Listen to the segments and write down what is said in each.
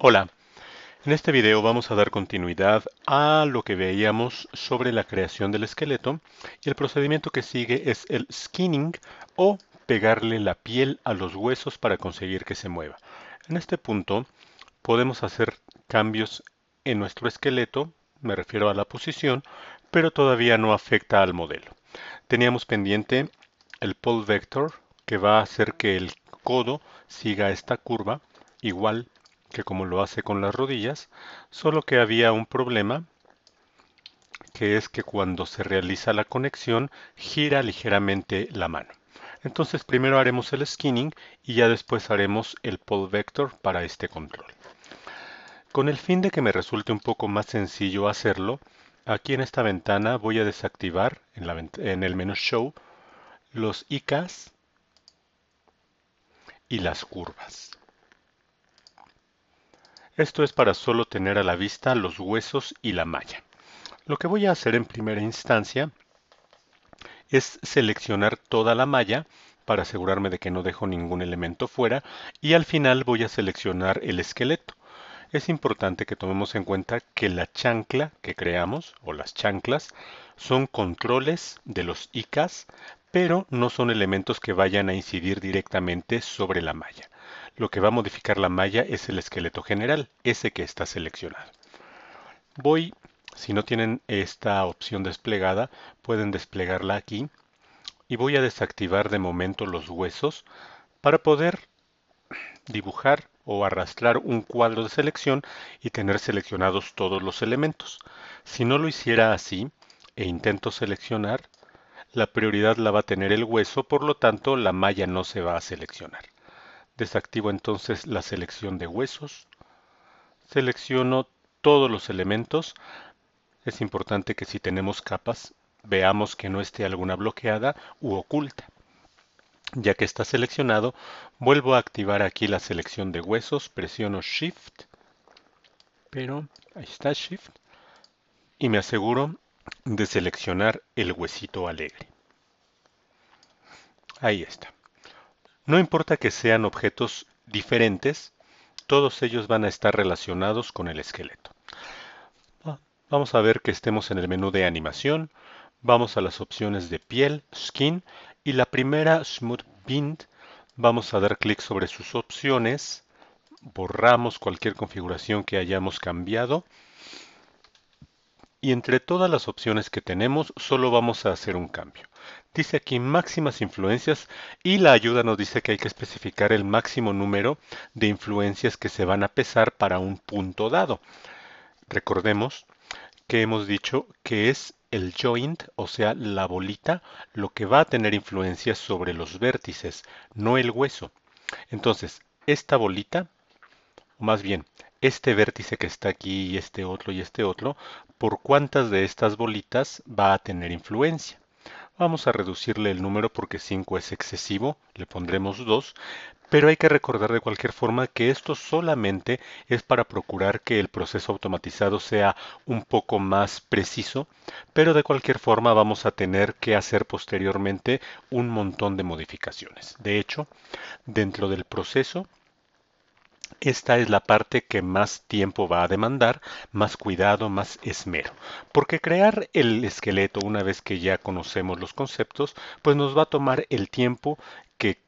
Hola, en este video vamos a dar continuidad a lo que veíamos sobre la creación del esqueleto y el procedimiento que sigue es el skinning o pegarle la piel a los huesos para conseguir que se mueva. En este punto podemos hacer cambios en nuestro esqueleto, me refiero a la posición, pero todavía no afecta al modelo. Teníamos pendiente el pull vector que va a hacer que el codo siga esta curva igual que como lo hace con las rodillas, solo que había un problema, que es que cuando se realiza la conexión gira ligeramente la mano. Entonces primero haremos el skinning y ya después haremos el pull vector para este control. Con el fin de que me resulte un poco más sencillo hacerlo, aquí en esta ventana voy a desactivar en el menú Show los ICAs y las curvas. Esto es para solo tener a la vista los huesos y la malla. Lo que voy a hacer en primera instancia es seleccionar toda la malla para asegurarme de que no dejo ningún elemento fuera y al final voy a seleccionar el esqueleto. Es importante que tomemos en cuenta que la chancla que creamos o las chanclas son controles de los ICAs, pero no son elementos que vayan a incidir directamente sobre la malla. Lo que va a modificar la malla es el esqueleto general, ese que está seleccionado. Si no tienen esta opción desplegada, pueden desplegarla aquí y voy a desactivar de momento los huesos para poder dibujar o arrastrar un cuadro de selección y tener seleccionados todos los elementos. Si no lo hiciera así e intento seleccionar, la prioridad la va a tener el hueso, por lo tanto la malla no se va a seleccionar. Desactivo entonces la selección de huesos, selecciono todos los elementos. Es importante que si tenemos capas, veamos que no esté alguna bloqueada u oculta. Ya que está seleccionado, vuelvo a activar aquí la selección de huesos, presiono Shift, pero ahí está Shift, y me aseguro de seleccionar el huesito alegre. Ahí está. No importa que sean objetos diferentes, todos ellos van a estar relacionados con el esqueleto. Vamos a ver que estemos en el menú de animación, vamos a las opciones de piel, skin, y la primera, Smooth Bind, vamos a dar clic sobre sus opciones, borramos cualquier configuración que hayamos cambiado y entre todas las opciones que tenemos solo vamos a hacer un cambio. Dice aquí máximas influencias y la ayuda nos dice que hay que especificar el máximo número de influencias que se van a pesar para un punto dado. Recordemos que hemos dicho que es el joint, o sea, la bolita, lo que va a tener influencia sobre los vértices, no el hueso. Entonces, esta bolita, o más bien, este vértice que está aquí y este otro, ¿por cuántas de estas bolitas va a tener influencia? Vamos a reducirle el número porque 5 es excesivo, le pondremos 2, pero hay que recordar de cualquier forma que esto solamente es para procurar que el proceso automatizado sea un poco más preciso, pero de cualquier forma vamos a tener que hacer posteriormente un montón de modificaciones. De hecho, dentro del proceso, esta es la parte que más tiempo va a demandar, más cuidado, más esmero. Porque crear el esqueleto, una vez que ya conocemos los conceptos, pues nos va a tomar el tiempo que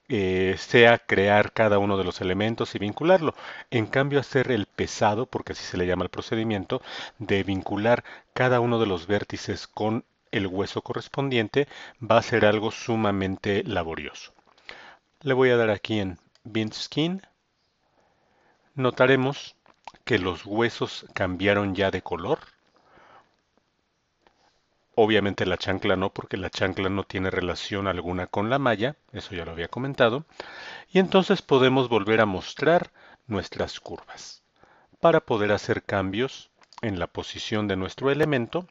sea crear cada uno de los elementos y vincularlo. En cambio, hacer el pesado, porque así se le llama el procedimiento, de vincular cada uno de los vértices con el hueso correspondiente, va a ser algo sumamente laborioso. Le voy a dar aquí en Bind Skin. Notaremos que los huesos cambiaron ya de color. Obviamente la chancla no, porque la chancla no tiene relación alguna con la malla, eso ya lo había comentado. Y entonces podemos volver a mostrar nuestras curvas para poder hacer cambios en la posición de nuestro elemento.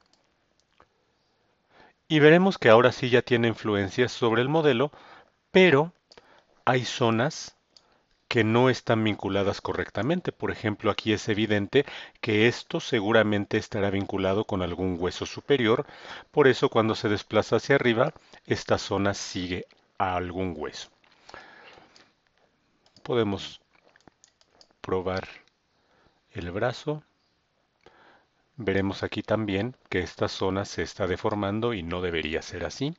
Y veremos que ahora sí ya tiene influencias sobre el modelo, pero hay zonas que no están vinculadas correctamente. Por ejemplo, aquí es evidente que esto seguramente estará vinculado con algún hueso superior, por eso cuando se desplaza hacia arriba, esta zona sigue a algún hueso. Podemos probar el brazo. Veremos aquí también que esta zona se está deformando y no debería ser así.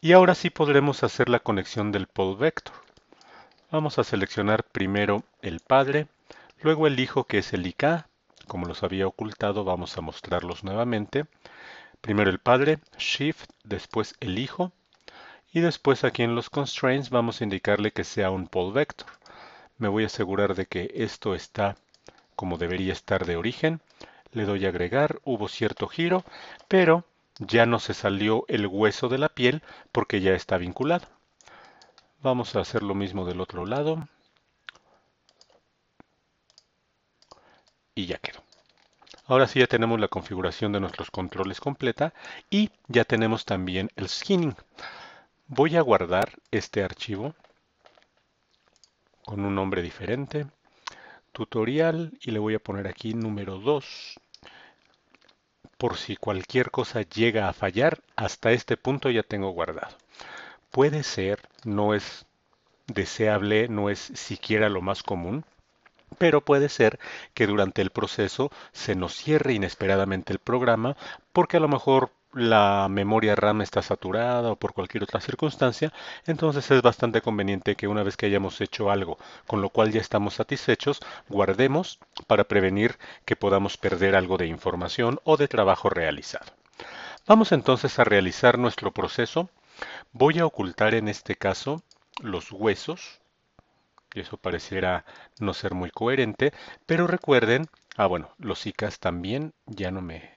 Y ahora sí podremos hacer la conexión del pole vector. Vamos a seleccionar primero el padre, luego el hijo que es el IK. Como los había ocultado, vamos a mostrarlos nuevamente. Primero el padre, Shift, después el hijo. Y después aquí en los constraints vamos a indicarle que sea un pole vector. Me voy a asegurar de que esto está como debería estar de origen. Le doy a agregar, hubo cierto giro, pero ya no se salió el hueso de la piel porque ya está vinculado. Vamos a hacer lo mismo del otro lado. Y ya quedó. Ahora sí ya tenemos la configuración de nuestros controles completa y ya tenemos también el skinning. Voy a guardar este archivo con un nombre diferente, tutorial, y le voy a poner aquí número 2. Por si cualquier cosa llega a fallar, hasta este punto ya tengo guardado. Puede ser, no es deseable, no es siquiera lo más común, pero puede ser que durante el proceso se nos cierre inesperadamente el programa porque a lo mejor la memoria RAM está saturada o por cualquier otra circunstancia. Entonces es bastante conveniente que una vez que hayamos hecho algo con lo cual ya estamos satisfechos, guardemos para prevenir que podamos perder algo de información o de trabajo realizado. Vamos entonces a realizar nuestro proceso. Voy a ocultar en este caso los huesos, y eso pareciera no ser muy coherente, pero recuerden, bueno, los ICAs también ya no me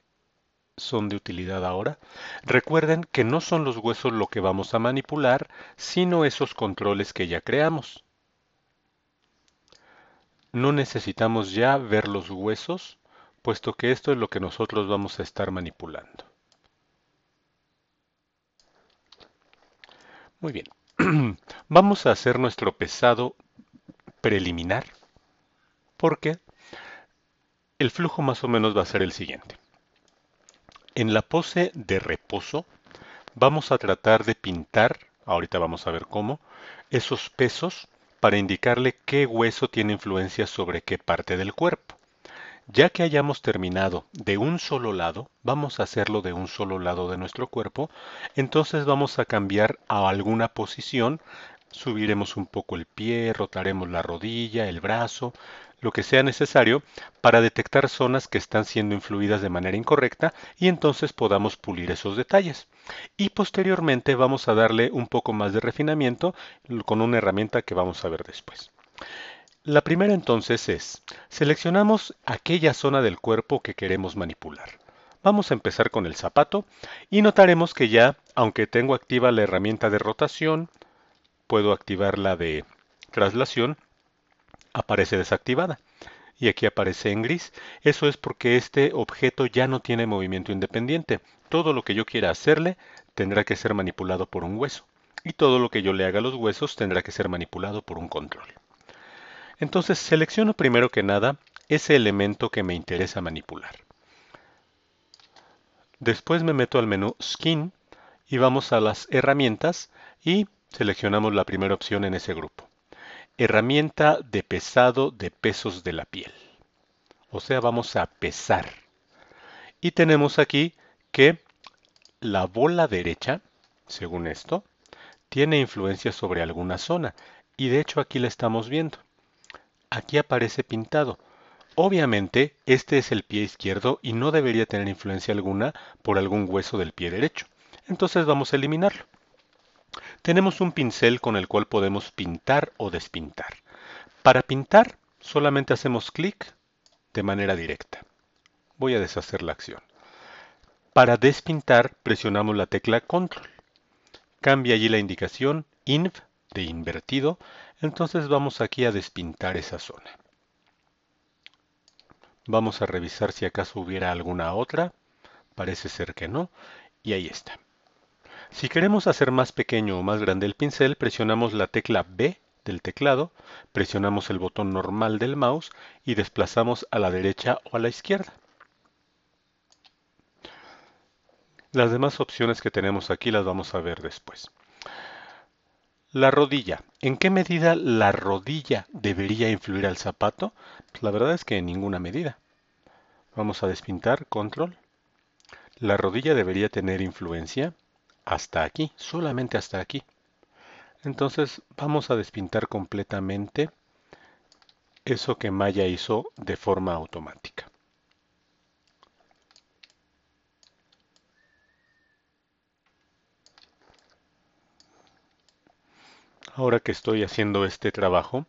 son de utilidad ahora. Recuerden que no son los huesos lo que vamos a manipular, sino esos controles que ya creamos. No necesitamos ya ver los huesos, puesto que esto es lo que nosotros vamos a estar manipulando. Muy bien. Vamos a hacer nuestro pesado preliminar, porque el flujo más o menos va a ser el siguiente. En la pose de reposo vamos a tratar de pintar, ahorita vamos a ver cómo, esos pesos para indicarle qué hueso tiene influencia sobre qué parte del cuerpo. Ya que hayamos terminado de un solo lado, vamos a hacerlo de un solo lado de nuestro cuerpo, entonces vamos a cambiar a alguna posición, subiremos un poco el pie, rotaremos la rodilla, el brazo, lo que sea necesario para detectar zonas que están siendo influidas de manera incorrecta y entonces podamos pulir esos detalles. Y posteriormente vamos a darle un poco más de refinamiento con una herramienta que vamos a ver después. La primera entonces es, seleccionamos aquella zona del cuerpo que queremos manipular. Vamos a empezar con el zapato y notaremos que ya, aunque tengo activa la herramienta de rotación, puedo activar la de traslación, aparece desactivada. Y aquí aparece en gris. Eso es porque este objeto ya no tiene movimiento independiente. Todo lo que yo quiera hacerle tendrá que ser manipulado por un hueso. Y todo lo que yo le haga a los huesos tendrá que ser manipulado por un control. Entonces selecciono primero que nada ese elemento que me interesa manipular. Después me meto al menú Skin y vamos a las herramientas y seleccionamos la primera opción en ese grupo. Herramienta de pesado de pesos de la piel. O sea, vamos a pesar. Y tenemos aquí que la bola derecha, según esto, tiene influencia sobre alguna zona. Y de hecho aquí la estamos viendo. Aquí aparece pintado. Obviamente, este es el pie izquierdo y no debería tener influencia alguna por algún hueso del pie derecho. Entonces vamos a eliminarlo. Tenemos un pincel con el cual podemos pintar o despintar. Para pintar, solamente hacemos clic de manera directa. Voy a deshacer la acción. Para despintar, presionamos la tecla Control. Cambia allí la indicación INV de invertido. Entonces vamos aquí a despintar esa zona. Vamos a revisar si acaso hubiera alguna otra. Parece ser que no. Y ahí está. Si queremos hacer más pequeño o más grande el pincel, presionamos la tecla B del teclado, presionamos el botón normal del mouse y desplazamos a la derecha o a la izquierda. Las demás opciones que tenemos aquí las vamos a ver después. La rodilla. ¿En qué medida la rodilla debería influir al zapato? Pues la verdad es que en ninguna medida. Vamos a despintar, control. La rodilla debería tener influencia hasta aquí, solamente hasta aquí. Entonces vamos a despintar completamente eso que Maya hizo de forma automática. Ahora que estoy haciendo este trabajo,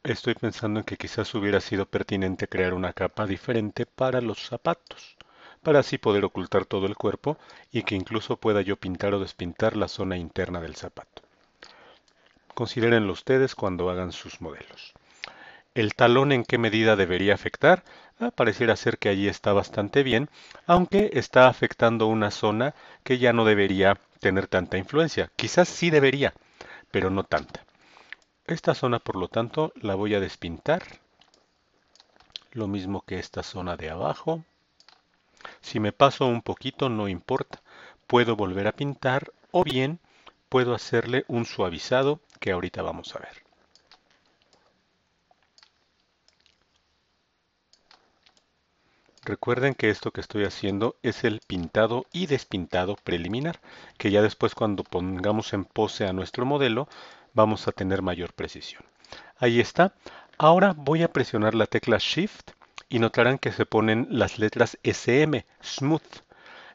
estoy pensando en que quizás hubiera sido pertinente crear una capa diferente para los zapatos, para así poder ocultar todo el cuerpo y que incluso pueda yo pintar o despintar la zona interna del zapato. Considérenlo ustedes cuando hagan sus modelos. ¿El talón en qué medida debería afectar? Pareciera ser que allí está bastante bien, aunque está afectando una zona que ya no debería tener tanta influencia. Quizás sí debería, pero no tanta. Esta zona, por lo tanto, la voy a despintar. Lo mismo que esta zona de abajo. Si me paso un poquito, no importa. Puedo volver a pintar o bien puedo hacerle un suavizado que ahorita vamos a ver. Recuerden que esto que estoy haciendo es el pintado y despintado preliminar, que ya después cuando pongamos en pose a nuestro modelo vamos a tener mayor precisión. Ahí está. Ahora voy a presionar la tecla Shift y notarán que se ponen las letras SM, Smooth.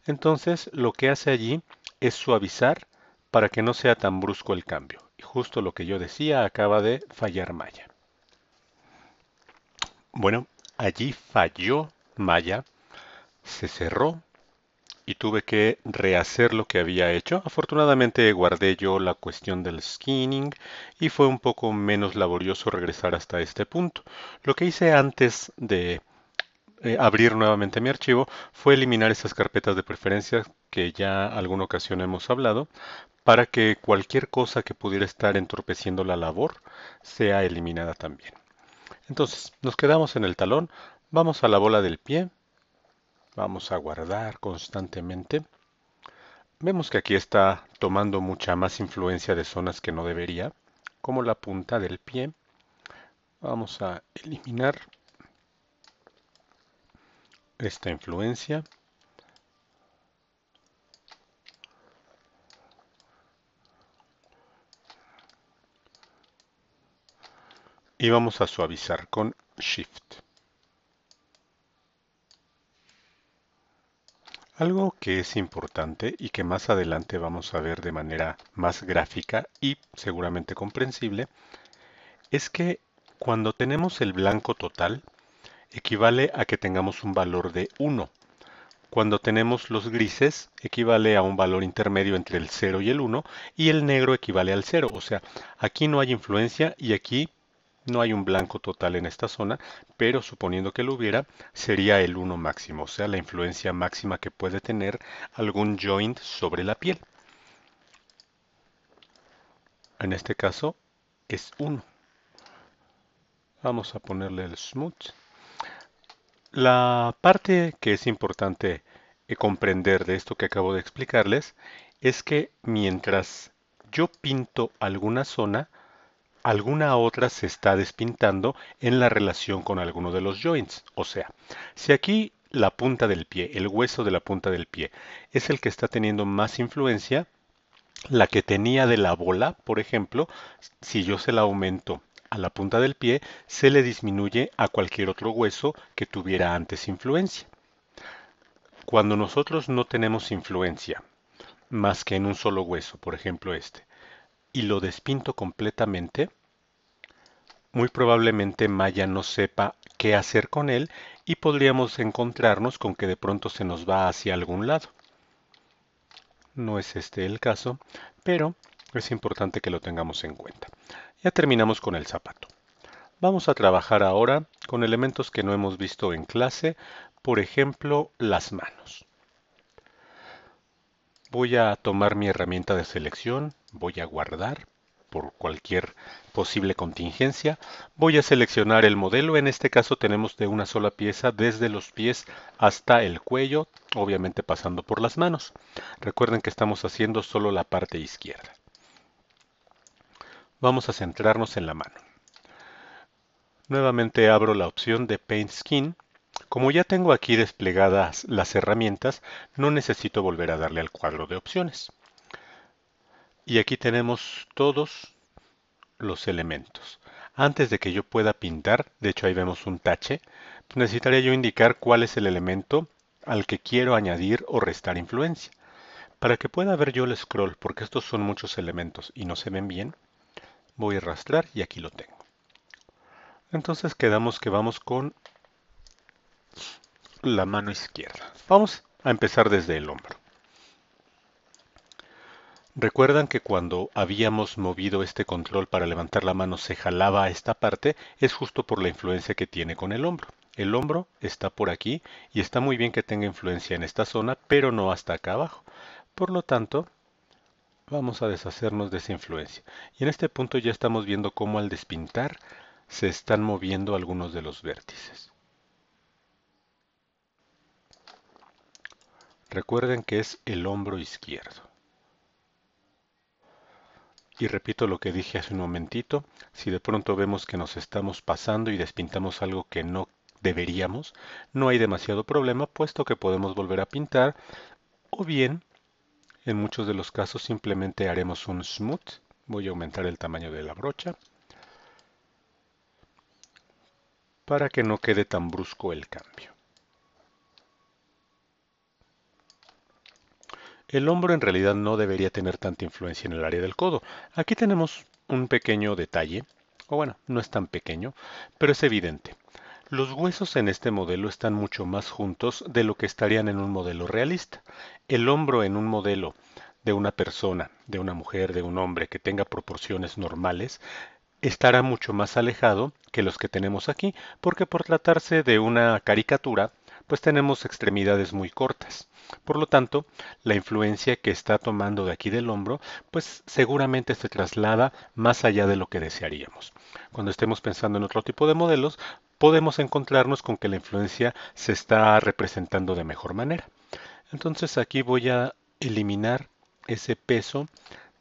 Entonces lo que hace allí es suavizar para que no sea tan brusco el cambio. Y justo lo que yo decía, acaba de fallar Maya. Bueno, allí falló Maya, se cerró y tuve que rehacer lo que había hecho. Afortunadamente guardé yo la cuestión del skinning y fue un poco menos laborioso regresar hasta este punto. Lo que hice antes de abrir nuevamente mi archivo fue eliminar esas carpetas de preferencias que ya alguna ocasión hemos hablado para que cualquier cosa que pudiera estar entorpeciendo la labor sea eliminada también. Entonces, nos quedamos en el talón, vamos a la bola del pie, vamos a guardar constantemente. Vemos que aquí está tomando mucha más influencia de zonas que no debería, como la punta del pie. Vamos a eliminar esta influencia. Y vamos a suavizar con Shift. Algo que es importante y que más adelante vamos a ver de manera más gráfica y seguramente comprensible, es que cuando tenemos el blanco total, equivale a que tengamos un valor de 1. Cuando tenemos los grises, equivale a un valor intermedio entre el 0 y el 1, y el negro equivale al 0. O sea, aquí no hay influencia y aquí no hay un blanco total en esta zona, pero suponiendo que lo hubiera, sería el 1 máximo, o sea, la influencia máxima que puede tener algún joint sobre la piel. En este caso es 1. Vamos a ponerle el smooth. La parte que es importante comprender de esto que acabo de explicarles es que mientras yo pinto alguna zona, alguna otra se está despintando en la relación con alguno de los joints. O sea, si aquí la punta del pie, el hueso de la punta del pie, es el que está teniendo más influencia, la que tenía de la bola, por ejemplo, si yo se la aumento a la punta del pie, se le disminuye a cualquier otro hueso que tuviera antes influencia. Cuando nosotros no tenemos influencia más que en un solo hueso, por ejemplo este, y lo despinto completamente, muy probablemente Maya no sepa qué hacer con él y podríamos encontrarnos con que de pronto se nos va hacia algún lado. No es este el caso, pero es importante que lo tengamos en cuenta. Ya terminamos con el zapato. Vamos a trabajar ahora con elementos que no hemos visto en clase, por ejemplo, las manos. Voy a tomar mi herramienta de selección, voy a guardar por cualquier posible contingencia. Voy a seleccionar el modelo, en este caso tenemos de una sola pieza desde los pies hasta el cuello, obviamente pasando por las manos. Recuerden que estamos haciendo solo la parte izquierda. Vamos a centrarnos en la mano. Nuevamente abro la opción de Paint Skin. Como ya tengo aquí desplegadas las herramientas, no necesito volver a darle al cuadro de opciones. Y aquí tenemos todos los elementos. Antes de que yo pueda pintar, de hecho ahí vemos un tache, pues necesitaría yo indicar cuál es el elemento al que quiero añadir o restar influencia. Para que pueda ver yo el scroll, porque estos son muchos elementos y no se ven bien, voy a arrastrar y aquí lo tengo. Entonces quedamos que vamos con la mano izquierda. Vamos a empezar desde el hombro. ¿Recuerdan que cuando habíamos movido este control para levantar la mano se jalaba a esta parte? Es justo por la influencia que tiene con el hombro. El hombro está por aquí y está muy bien que tenga influencia en esta zona, pero no hasta acá abajo. Por lo tanto, vamos a deshacernos de esa influencia. Y en este punto ya estamos viendo cómo al despintar se están moviendo algunos de los vértices. Recuerden que es el hombro izquierdo. Y repito lo que dije hace un momentito, si de pronto vemos que nos estamos pasando y despintamos algo que no deberíamos, no hay demasiado problema, puesto que podemos volver a pintar, o bien, en muchos de los casos simplemente haremos un smooth. Voy a aumentar el tamaño de la brocha para que no quede tan brusco el cambio. El hombro en realidad no debería tener tanta influencia en el área del codo. Aquí tenemos un pequeño detalle, o bueno, no es tan pequeño, pero es evidente. Los huesos en este modelo están mucho más juntos de lo que estarían en un modelo realista. El hombro en un modelo de una persona, de una mujer, de un hombre que tenga proporciones normales, estará mucho más alejado que los que tenemos aquí, porque por tratarse de una caricatura, pues tenemos extremidades muy cortas. Por lo tanto, la influencia que está tomando de aquí del hombro, pues seguramente se traslada más allá de lo que desearíamos. Cuando estemos pensando en otro tipo de modelos, podemos encontrarnos con que la influencia se está representando de mejor manera. Entonces aquí voy a eliminar ese peso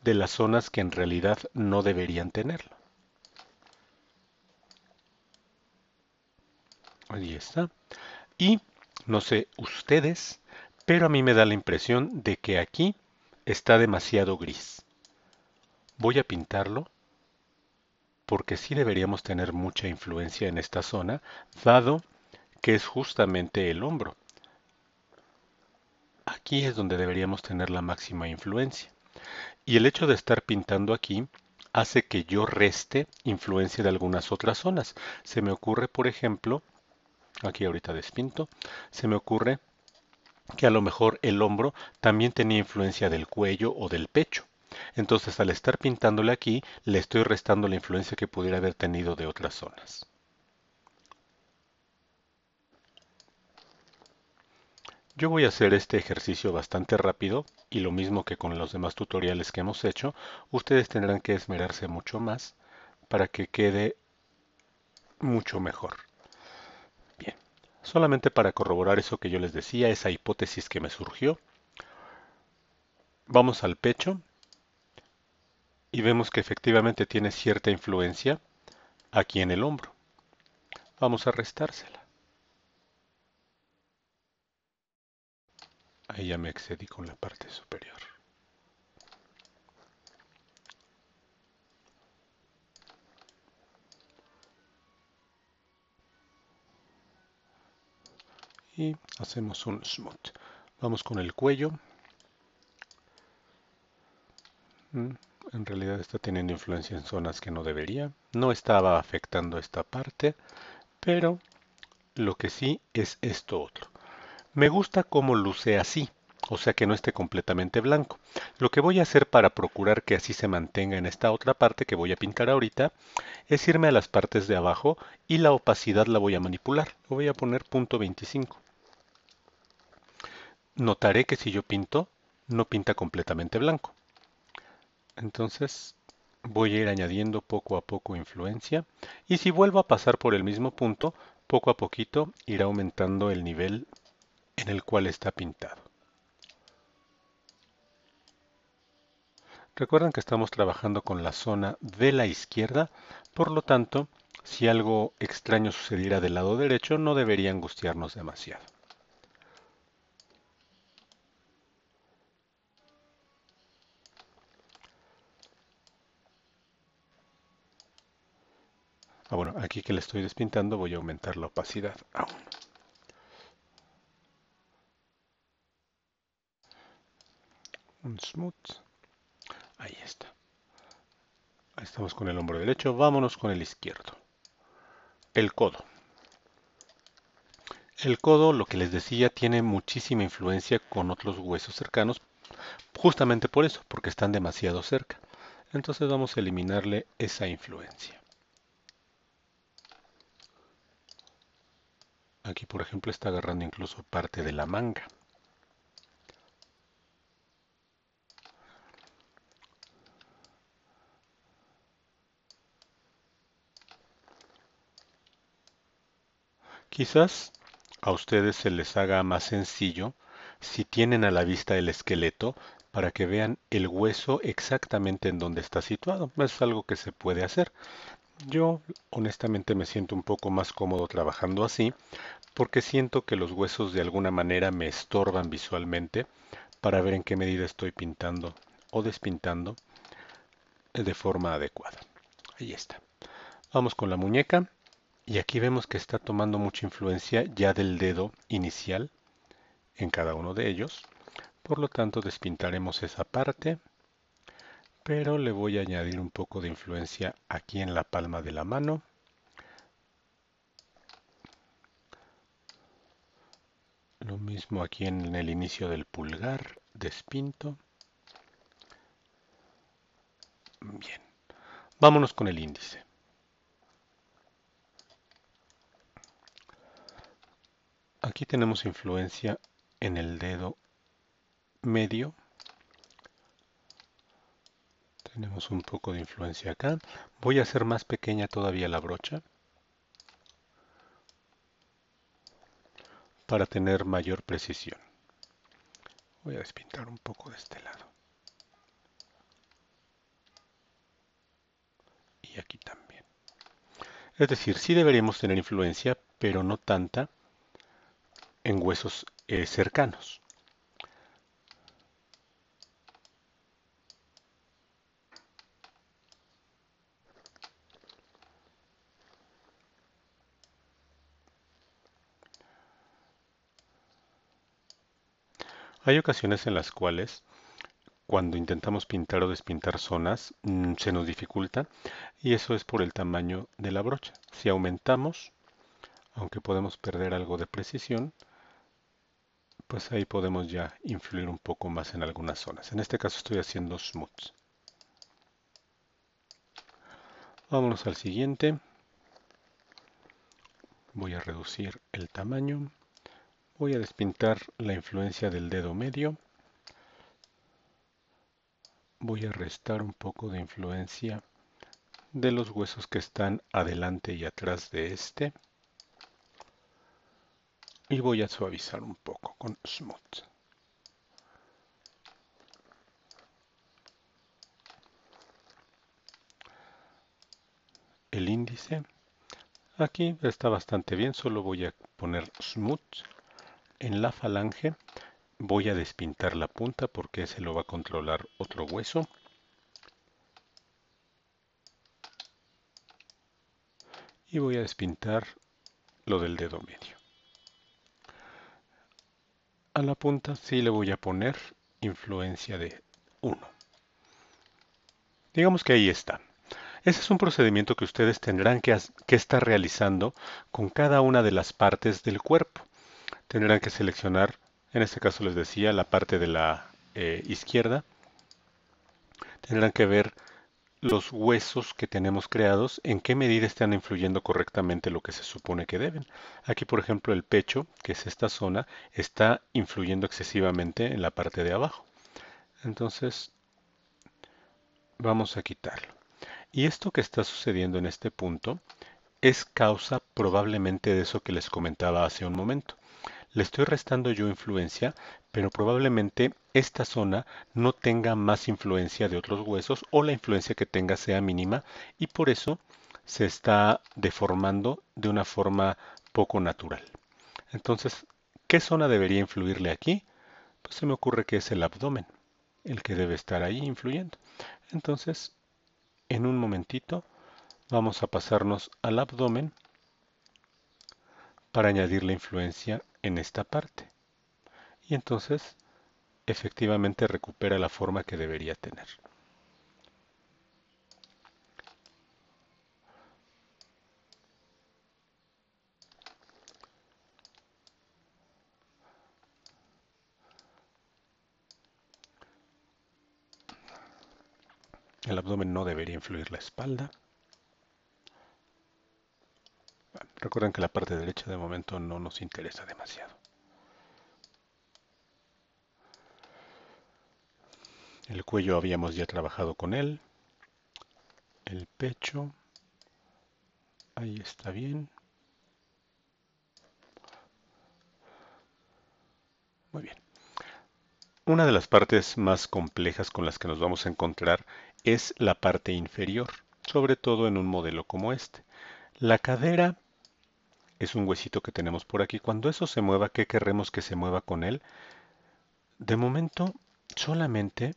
de las zonas que en realidad no deberían tenerlo. Ahí está. Y no sé ustedes, pero a mí me da la impresión de que aquí está demasiado gris. Voy a pintarlo porque sí deberíamos tener mucha influencia en esta zona, dado que es justamente el hombro. Aquí es donde deberíamos tener la máxima influencia. Y el hecho de estar pintando aquí hace que yo reste influencia de algunas otras zonas. Se me ocurre, por ejemplo, aquí ahorita despinto, se me ocurre que a lo mejor el hombro también tenía influencia del cuello o del pecho. Entonces, al estar pintándole aquí, le estoy restando la influencia que pudiera haber tenido de otras zonas. Yo voy a hacer este ejercicio bastante rápido y lo mismo que con los demás tutoriales que hemos hecho, ustedes tendrán que esmerarse mucho más para que quede mucho mejor. Bien, solamente para corroborar eso que yo les decía, esa hipótesis que me surgió, vamos al pecho y vemos que efectivamente tiene cierta influencia aquí en el hombro. Vamos a restársela. Ahí ya me excedí con la parte superior. Y hacemos un smooth. Vamos con el cuello. En realidad está teniendo influencia en zonas que no debería. No estaba afectando esta parte, pero lo que sí es esto otro. Me gusta cómo luce así, o sea que no esté completamente blanco. Lo que voy a hacer para procurar que así se mantenga en esta otra parte que voy a pintar ahorita es irme a las partes de abajo y la opacidad la voy a manipular. Lo voy a poner punto 25. Notaré que si yo pinto, no pinta completamente blanco. Entonces voy a ir añadiendo poco a poco influencia y si vuelvo a pasar por el mismo punto, poco a poquito irá aumentando el nivel en el cual está pintado. Recuerden que estamos trabajando con la zona de la izquierda, por lo tanto, si algo extraño sucediera del lado derecho, no debería angustiarnos demasiado. Bueno, aquí que le estoy despintando voy a aumentar la opacidad aún. Un smooth. Ahí está. Ahí estamos con el hombro derecho. Vámonos con el izquierdo. El codo. El codo, lo que les decía, tiene muchísima influencia con otros huesos cercanos, justamente por eso, porque están demasiado cerca. Entonces vamos a eliminarle esa influencia. Aquí, por ejemplo, está agarrando incluso parte de la manga. Quizás a ustedes se les haga más sencillo si tienen a la vista el esqueleto para que vean el hueso exactamente en donde está situado. Es algo que se puede hacer. Yo honestamente me siento un poco más cómodo trabajando así porque siento que los huesos de alguna manera me estorban visualmente para ver en qué medida estoy pintando o despintando de forma adecuada. Ahí está. Vamos con la muñeca y aquí vemos que está tomando mucha influencia ya del dedo inicial en cada uno de ellos. Por lo tanto, despintaremos esa parte, pero le voy a añadir un poco de influencia aquí en la palma de la mano. Lo mismo aquí en el inicio del pulgar, despinto. Bien, vámonos con el índice. Aquí tenemos influencia en el dedo medio. Tenemos un poco de influencia acá. Voy a hacer más pequeña todavía la brocha para tener mayor precisión. Voy a despintar un poco de este lado. Y aquí también. Es decir, sí deberíamos tener influencia, pero no tanta en huesos cercanos. Hay ocasiones en las cuales, cuando intentamos pintar o despintar zonas, se nos dificulta y eso es por el tamaño de la brocha. Si aumentamos, aunque podemos perder algo de precisión, pues ahí podemos ya influir un poco más en algunas zonas. En este caso estoy haciendo smooth. Vámonos al siguiente. Voy a reducir el tamaño. Voy a despintar la influencia del dedo medio. Voy a restar un poco de influencia de los huesos que están adelante y atrás de este. Y voy a suavizar un poco con smooth. El índice. Aquí está bastante bien, solo voy a poner smooth en la falange. Voy a despintar la punta porque ese lo va a controlar otro hueso. Y voy a despintar lo del dedo medio. A la punta sí le voy a poner influencia de 1. Digamos que ahí está. Ese es un procedimiento que ustedes tendrán que estar realizando con cada una de las partes del cuerpo. Tendrán que seleccionar, en este caso les decía, la parte de la izquierda. Tendrán que ver los huesos que tenemos creados, en qué medida están influyendo correctamente lo que se supone que deben. Aquí, por ejemplo, el pecho, que es esta zona, está influyendo excesivamente en la parte de abajo. Entonces, vamos a quitarlo. Y esto que está sucediendo en este punto es causa probablemente de eso que les comentaba hace un momento. Le estoy restando yo influencia, pero probablemente esta zona no tenga más influencia de otros huesos o la influencia que tenga sea mínima y por eso se está deformando de una forma poco natural. Entonces, ¿qué zona debería influirle aquí? Pues se me ocurre que es el abdomen, el que debe estar ahí influyendo. Entonces, en un momentito, vamos a pasarnos al abdomen para añadir la influencia en esta parte. Y entonces, efectivamente recupera la forma que debería tener. El abdomen no debería influir la espalda. Recuerden que la parte derecha de momento no nos interesa demasiado. El cuello habíamos ya trabajado con él. El pecho, ahí está bien. Muy bien. Una de las partes más complejas con las que nos vamos a encontrar es la parte inferior, sobre todo en un modelo como este. La cadera es un huesito que tenemos por aquí. Cuando eso se mueva, ¿qué querremos que se mueva con él? De momento, solamente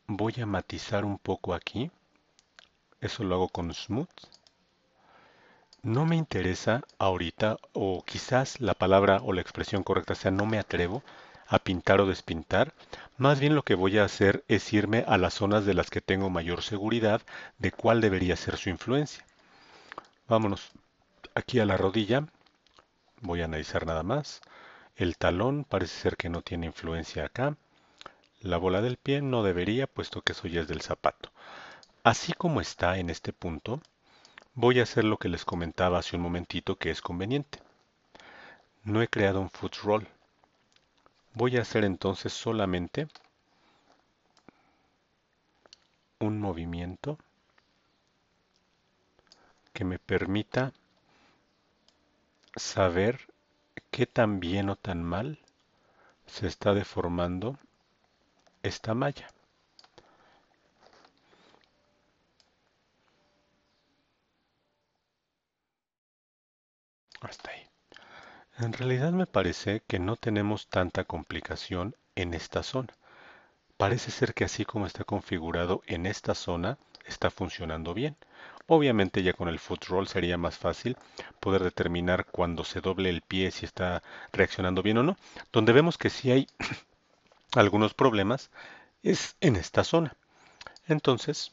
voy a matizar un poco aquí. Eso lo hago con Smooth. No me interesa ahorita, o quizás la palabra o la expresión correcta sea no me atrevo a pintar o despintar. Más bien lo que voy a hacer es irme a las zonas de las que tengo mayor seguridad de cuál debería ser su influencia. Vámonos aquí a la rodilla. Voy a analizar nada más. El talón parece ser que no tiene influencia acá. La bola del pie no debería, puesto que eso ya es del zapato. Así como está en este punto, voy a hacer lo que les comentaba hace un momentito que es conveniente. No he creado un foot roll. Voy a hacer entonces solamente un movimiento que me permita saber qué tan bien o tan mal se está deformando esta malla. Hasta ahí. En realidad me parece que no tenemos tanta complicación en esta zona. Parece ser que así como está configurado en esta zona, está funcionando bien. Obviamente ya con el foot roll sería más fácil poder determinar cuando se doble el pie si está reaccionando bien o no. Donde vemos que sí hay algunos problemas es en esta zona. Entonces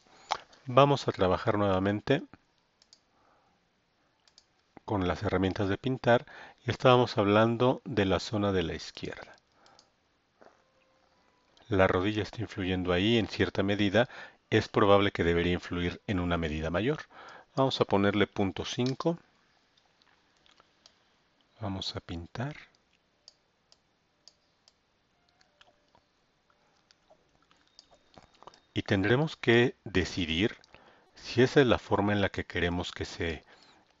vamos a trabajar nuevamente con las herramientas de pintar y estábamos hablando de la zona de la izquierda. La rodilla está influyendo ahí en cierta medida, es probable que debería influir en una medida mayor. Vamos a ponerle punto 5. Vamos a pintar. Y tendremos que decidir si esa es la forma en la que queremos que se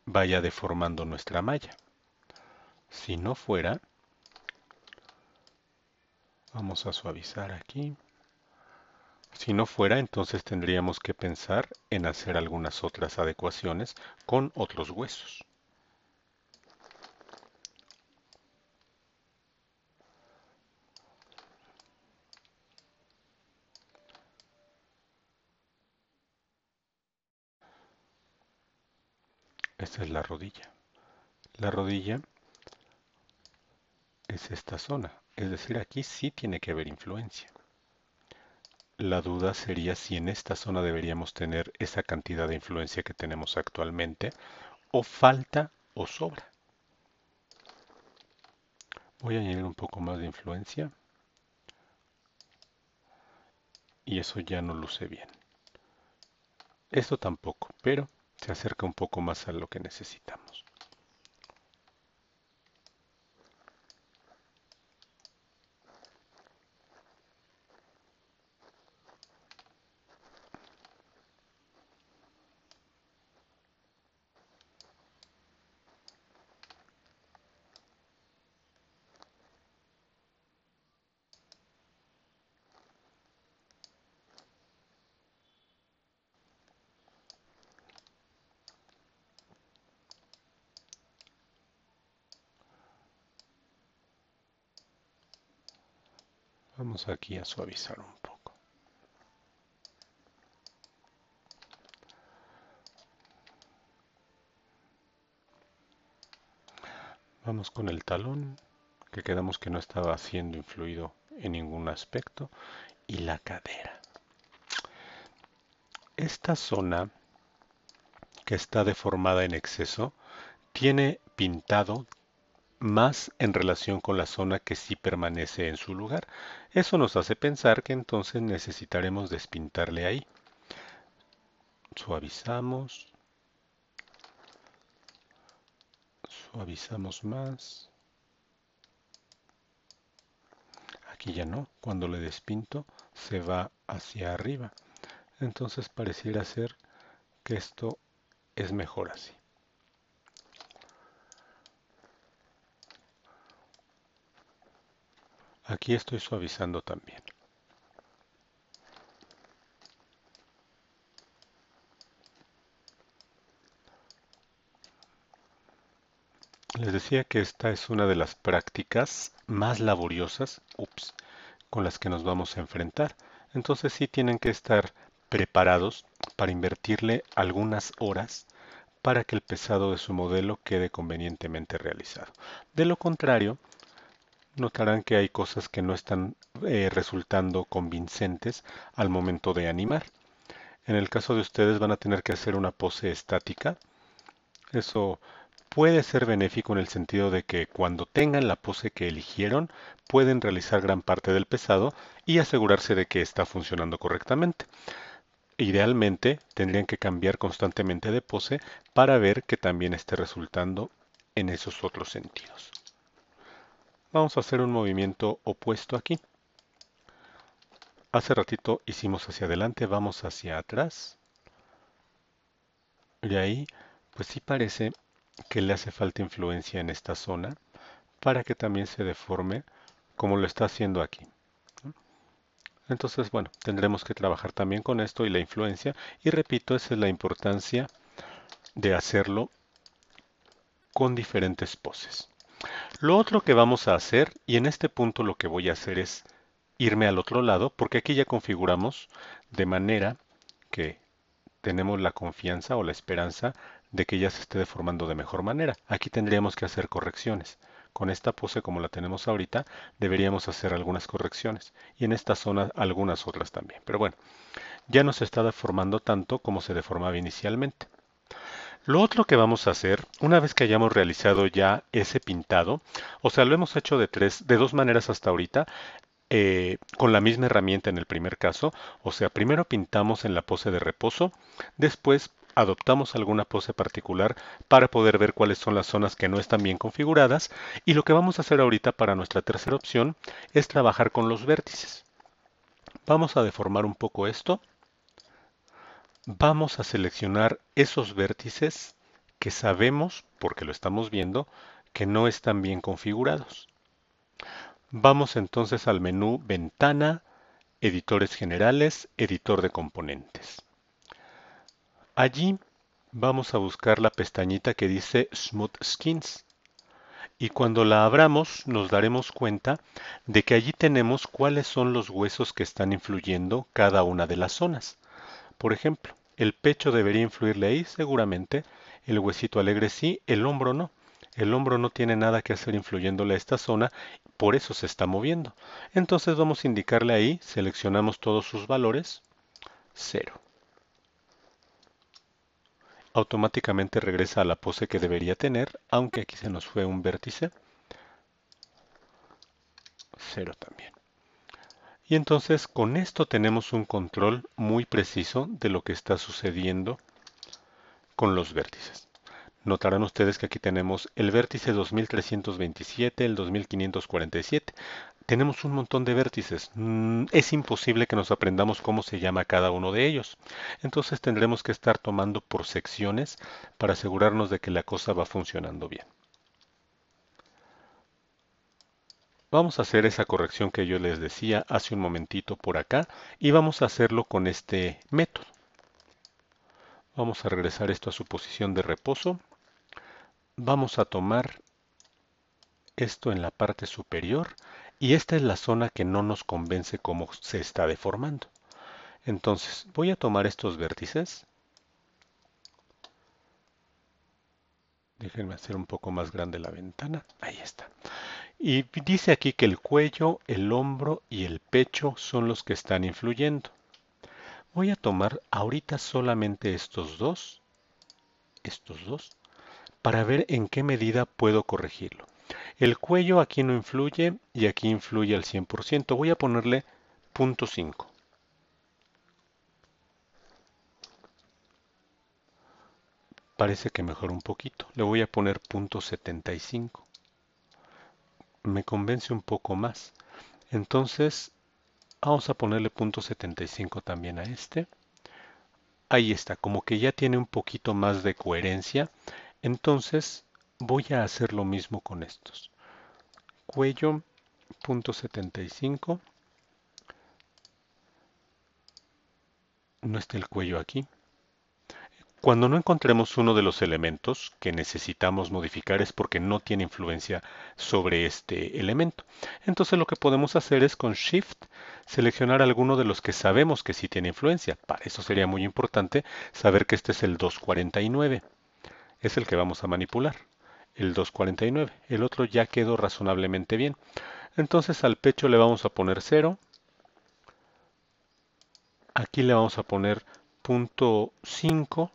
vaya deformando nuestra malla. Si no fuera, vamos a suavizar aquí. Si no fuera, entonces tendríamos que pensar en hacer algunas otras adecuaciones con otros huesos. Esta es la rodilla. La rodilla es esta zona, es decir, aquí sí tiene que haber influencia. La duda sería si en esta zona deberíamos tener esa cantidad de influencia que tenemos actualmente, o falta o sobra. Voy a añadir un poco más de influencia y eso ya no luce bien. Esto tampoco, pero se acerca un poco más a lo que necesitamos. Vamos aquí a suavizar un poco. Vamos con el talón, que quedamos que no estaba siendo influido en ningún aspecto, y la cadera. Esta zona que está deformada en exceso tiene pintado más en relación con la zona que sí permanece en su lugar. Eso nos hace pensar que entonces necesitaremos despintarle ahí. Suavizamos, suavizamos más. Aquí ya no, cuando le despinto se va hacia arriba. Entonces pareciera ser que esto es mejor así. Aquí estoy suavizando también. Les decía que esta es una de las prácticas más laboriosas, con las que nos vamos a enfrentar. Entonces sí tienen que estar preparados para invertirle algunas horas para que el pesado de su modelo quede convenientemente realizado. De lo contrario, notarán que hay cosas que no están resultando convincentes al momento de animar. En el caso de ustedes van a tener que hacer una pose estática. Eso puede ser benéfico en el sentido de que cuando tengan la pose que eligieron, pueden realizar gran parte del pesado y asegurarse de que está funcionando correctamente. Idealmente, tendrían que cambiar constantemente de pose para ver que también esté resultando en esos otros sentidos. Vamos a hacer un movimiento opuesto aquí. Hace ratito hicimos hacia adelante, vamos hacia atrás. Y ahí, pues sí parece que le hace falta influencia en esta zona para que también se deforme como lo está haciendo aquí. Entonces, bueno, tendremos que trabajar también con esto y la influencia. Y repito, esa es la importancia de hacerlo con diferentes poses. Lo otro que vamos a hacer, y en este punto lo que voy a hacer es irme al otro lado, porque aquí ya configuramos de manera que tenemos la confianza o la esperanza de que ya se esté deformando de mejor manera. Aquí tendríamos que hacer correcciones. Con esta pose como la tenemos ahorita, deberíamos hacer algunas correcciones. Y en esta zona algunas otras también. Pero bueno, ya no se está deformando tanto como se deformaba inicialmente. Lo otro que vamos a hacer, una vez que hayamos realizado ya ese pintado, o sea, lo hemos hecho de dos maneras hasta ahorita, con la misma herramienta en el primer caso, o sea, primero pintamos en la pose de reposo, después adoptamos alguna pose particular para poder ver cuáles son las zonas que no están bien configuradas, y lo que vamos a hacer ahorita para nuestra tercera opción es trabajar con los vértices. Vamos a deformar un poco esto. Vamos a seleccionar esos vértices que sabemos, porque lo estamos viendo, que no están bien configurados. Vamos entonces al menú Ventana, Editores Generales, Editor de Componentes. Allí vamos a buscar la pestañita que dice Smooth Skins. Y cuando la abramos nos daremos cuenta de que allí tenemos cuáles son los huesos que están influyendo cada una de las zonas. Por ejemplo, el pecho debería influirle ahí, seguramente. El huesito alegre sí, el hombro no. El hombro no tiene nada que hacer influyéndole a esta zona, por eso se está moviendo. Entonces vamos a indicarle ahí, seleccionamos todos sus valores, 0. Automáticamente regresa a la pose que debería tener, aunque aquí se nos fue un vértice, 0 también. Y entonces con esto tenemos un control muy preciso de lo que está sucediendo con los vértices. Notarán ustedes que aquí tenemos el vértice 2327, el 2547. Tenemos un montón de vértices. Es imposible que nos aprendamos cómo se llama cada uno de ellos. Entonces tendremos que estar tomando por secciones para asegurarnos de que la cosa va funcionando bien. Vamos a hacer esa corrección que yo les decía hace un momentito por acá y vamos a hacerlo con este método. Vamos a regresar esto a su posición de reposo. Vamos a tomar esto en la parte superior Y esta es la zona que no nos convence cómo se está deformando. Entonces, voy a tomar estos vértices. Déjenme hacer un poco más grande la ventana. Ahí está. Y dice aquí que el cuello, el hombro y el pecho son los que están influyendo. Voy a tomar ahorita solamente estos dos, para ver en qué medida puedo corregirlo. El cuello aquí no influye y aquí influye al 100%. Voy a ponerle 0.5. Parece que mejoró un poquito. Le voy a poner 0.75. Me convence un poco más. Entonces, vamos a ponerle 0.75 también a este. Ahí está, como que ya tiene un poquito más de coherencia. Entonces, voy a hacer lo mismo con estos. Cuello, 0.75. No está el cuello aquí. Cuando no encontremos uno de los elementos que necesitamos modificar es porque no tiene influencia sobre este elemento. Entonces lo que podemos hacer es con Shift seleccionar alguno de los que sabemos que sí tiene influencia. Para eso sería muy importante saber que este es el 249. Es el que vamos a manipular. El 249. El otro ya quedó razonablemente bien. Entonces al pecho le vamos a poner 0. Aquí le vamos a poner 0.5.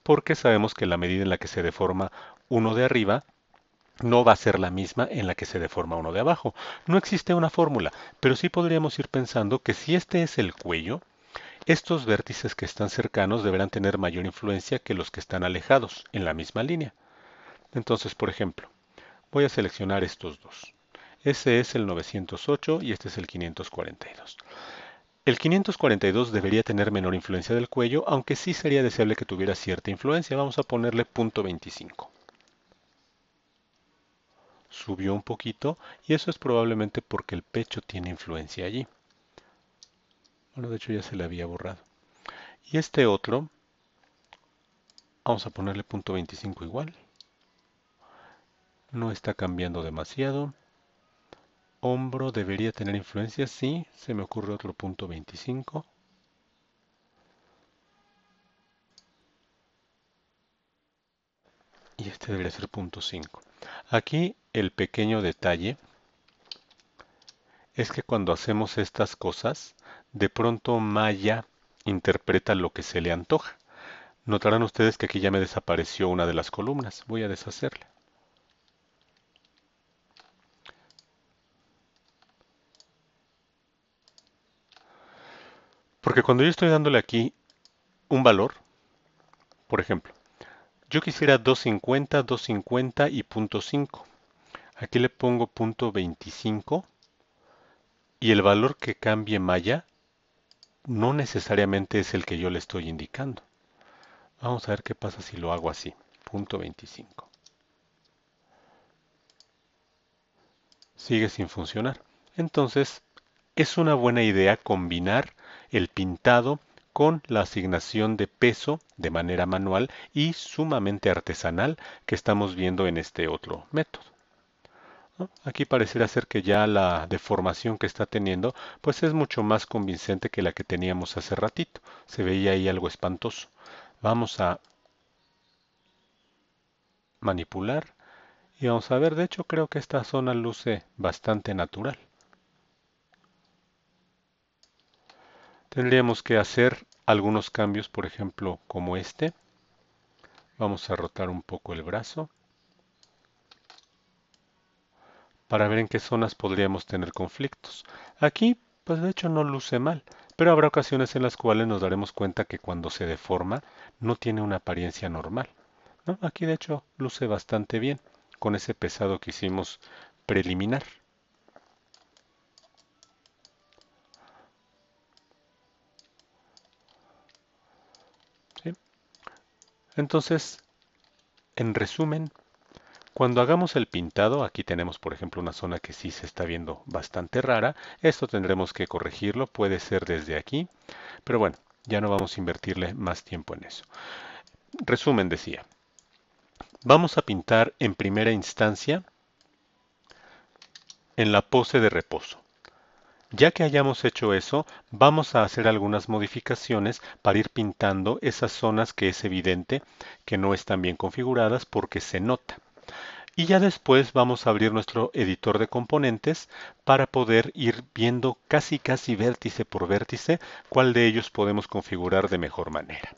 Porque sabemos que la medida en la que se deforma uno de arriba no va a ser la misma en la que se deforma uno de abajo. No existe una fórmula, pero sí podríamos ir pensando que si este es el cuello, estos vértices que están cercanos deberán tener mayor influencia que los que están alejados en la misma línea. Entonces, por ejemplo, voy a seleccionar estos dos. Ese es el 908 y este es el 542. El 542 debería tener menor influencia del cuello, aunque sí sería deseable que tuviera cierta influencia. Vamos a ponerle 0.25. Subió un poquito y eso es probablemente porque el pecho tiene influencia allí. Bueno, de hecho ya se le había borrado. Y este otro, vamos a ponerle 0.25 igual. No está cambiando demasiado. Hombro debería tener influencia, sí. Se me ocurre otro 0.25. Y este debería ser 0.5. Aquí el pequeño detalle es que cuando hacemos estas cosas, de pronto Maya interpreta lo que se le antoja. Notarán ustedes que aquí ya me desapareció una de las columnas. Voy a deshacerla. Porque cuando yo estoy dándole aquí un valor, por ejemplo, yo quisiera 250, 250 y 0.5. Aquí le pongo 0.25 y el valor que cambie Maya no necesariamente es el que yo le estoy indicando. Vamos a ver qué pasa si lo hago así. 0.25. Sigue sin funcionar. Entonces, es una buena idea combinar el pintado con la asignación de peso de manera manual y sumamente artesanal que estamos viendo en este otro método, ¿no? Aquí pareciera ser que ya la deformación que está teniendo pues es mucho más convincente que la que teníamos hace ratito. Se veía ahí algo espantoso. Vamos a manipular y vamos a ver, de hecho creo que esta zona luce bastante natural. Tendríamos que hacer algunos cambios, por ejemplo, como este. Vamos a rotar un poco el brazo para ver en qué zonas podríamos tener conflictos. Aquí, pues de hecho no luce mal, pero habrá ocasiones en las cuales nos daremos cuenta que cuando se deforma no tiene una apariencia normal, ¿no? Aquí de hecho luce bastante bien con ese pesado que hicimos preliminar, ¿sí? Entonces, en resumen, cuando hagamos el pintado, aquí tenemos por ejemplo una zona que sí se está viendo bastante rara. Esto tendremos que corregirlo, puede ser desde aquí, pero bueno, ya no vamos a invertirle más tiempo en eso. Resumen decía, vamos a pintar en primera instancia en la pose de reposo. Ya que hayamos hecho eso, vamos a hacer algunas modificaciones para ir pintando esas zonas que es evidente que no están bien configuradas porque se nota. Y ya después vamos a abrir nuestro editor de componentes para poder ir viendo casi vértice por vértice cuál de ellos podemos configurar de mejor manera.